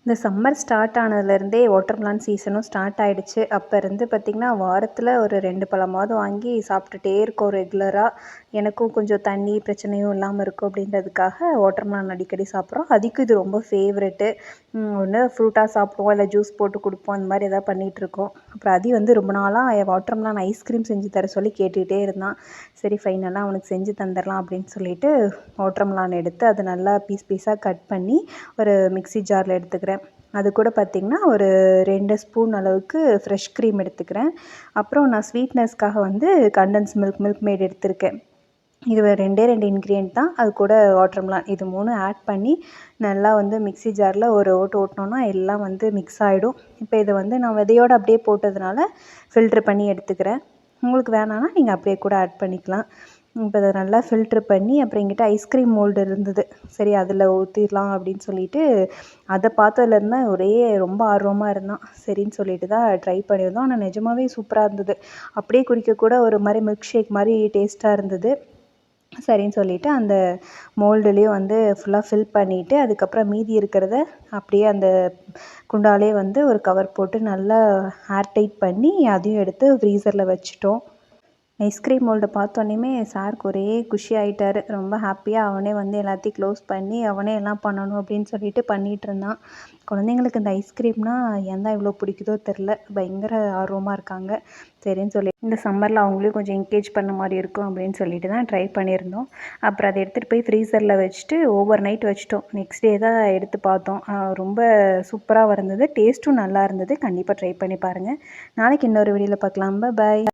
இந்த summer start ஆனதுலேருந்தே watermelon சீசனும் start ஆகிடுச்சு. அப்போ இருந்து பார்த்திங்கன்னா வாரத்தில் ஒரு 2 பழமாவது வாங்கி சாப்பிட்டுட்டே இருக்கோம் ரெகுலராக. எனக்கும் கொஞ்சம் தண்ணி பிரச்சனையும் இல்லாமல் இருக்கும் அப்படின்றதுக்காக வாட்டர்மெலான் அடிக்கடி சாப்பிட்றோம். அதுக்கும் இது ரொம்ப ஃபேவரெட்டு. ஒன்று ஃப்ரூட்டாக சாப்பிடுவோம், இல்லை ஜூஸ் போட்டு கொடுப்போம், இந்த மாதிரி எதாவது பண்ணிகிட்ருக்கோம். அப்புறம் அது ரொம்ப நாளாக வாட்டர்மெலான் ஐஸ்கிரீம் செஞ்சு தர சொல்லி கேட்டுகிட்டே இருந்தான். சரி ஃபைனலாக அவனுக்கு செஞ்சு தந்துடலாம் அப்படின்னு சொல்லிட்டு வாட்டர்மெலான் எடுத்து அதை நல்லா பீஸ் பீஸாக கட் பண்ணி ஒரு மிக்ஸி ஜாரில் எடுத்துக்கிறேன். அது கூட பார்த்திங்கன்னா ஒரு 2 ஸ்பூன் அளவுக்கு ஃப்ரெஷ் க்ரீம் எடுத்துக்கிறேன். அப்புறம் நான் ஸ்வீட்னஸ்க்காக கண்டன்ஸ் மில்க் மேட் எடுத்திருக்கேன். இது 2 இன்க்ரீடியன்ட் தான். அது கூட வாட்டர்மெலான் இது 3 ஆட் பண்ணி நல்லா மிக்ஸி ஜாரில் ஒரு ஓட்டு ஓட்டினோன்னா எல்லாம் மிக்ஸ் ஆகிடும். இப்போ இதை நான் விதையோடு அப்படியே போட்டதுனால ஃபில்ட்ரு பண்ணி எடுத்துக்கிறேன். உங்களுக்கு வேணான்னா நீங்கள் அப்படியே கூட ஆட் பண்ணிக்கலாம். இப்போ இதை நல்லா ஃபில்ட்ரு பண்ணி அப்புறம் எங்கிட்ட ஐஸ்கிரீம் மோல்டு இருந்தது. சரி அதில் ஊற்றிடலாம் அப்படின்னு சொல்லிட்டு அதை பார்த்ததுலேருந்து ஒரே ரொம்ப ஆர்வமாக இருந்தான். சரின்னு சொல்லிட்டு தான் ட்ரை பண்ணியிருந்தோம். ஆனால் நிஜமாவே சூப்பராக இருந்தது. அப்படியே குடிக்கக்கூட ஒரு மாதிரி மில்க் ஷேக் மாதிரி டேஸ்ட்டாக இருந்தது. சரின்னு சொல்லிவிட்டு அந்த மோல்டுலேயும் ஃபுல்லாக ஃபில் பண்ணிவிட்டு அதுக்கப்புறம் மீதி இருக்கிறத அப்படியே அந்த குண்டாலே ஒரு கவர் போட்டு நல்லா ஏர் டைட் பண்ணி அதையும் எடுத்து ஃப்ரீசரில் வச்சுட்டோம். ஐஸ்கிரீம் மோல்டை பார்த்தோன்னே சாருக்கு ஒரே குஷி ஆகிட்டார். ரொம்ப ஹாப்பியாக அவனே எல்லாத்தையும் க்ளோஸ் பண்ணி அவனே எல்லாம் பண்ணணும் அப்படின்னு சொல்லிட்டு பண்ணிகிட்டு இருந்தான். குழந்தைங்களுக்கு இந்த ஐஸ்கிரீம்னால் ஏன் தான் இவ்வளோ பிடிக்குதோ தெரில, பயங்கர ஆர்வமாக இருக்காங்க. சரின்னு சொல்லி இந்த சம்மரில் அவங்களையும் கொஞ்சம் என்கேஜ் பண்ண மாதிரி இருக்கும் அப்படின்னு சொல்லிட்டு தான் ட்ரை பண்ணியிருந்தோம். அப்புறம் அதை எடுத்துகிட்டு போய் ஃப்ரீசரில் வச்சுட்டு ஓவர் நைட் வச்சிட்டோம். நெக்ஸ்ட் டே தான் எடுத்து பார்த்தோம். ரொம்ப சூப்பராக இருந்தது. டேஸ்ட்டும் நல்லா இருந்தது. கண்டிப்பாக ட்ரை பண்ணி பாருங்கள். நாளைக்கு இன்னொரு வீடியோவில் பார்க்கலாம். பாய்.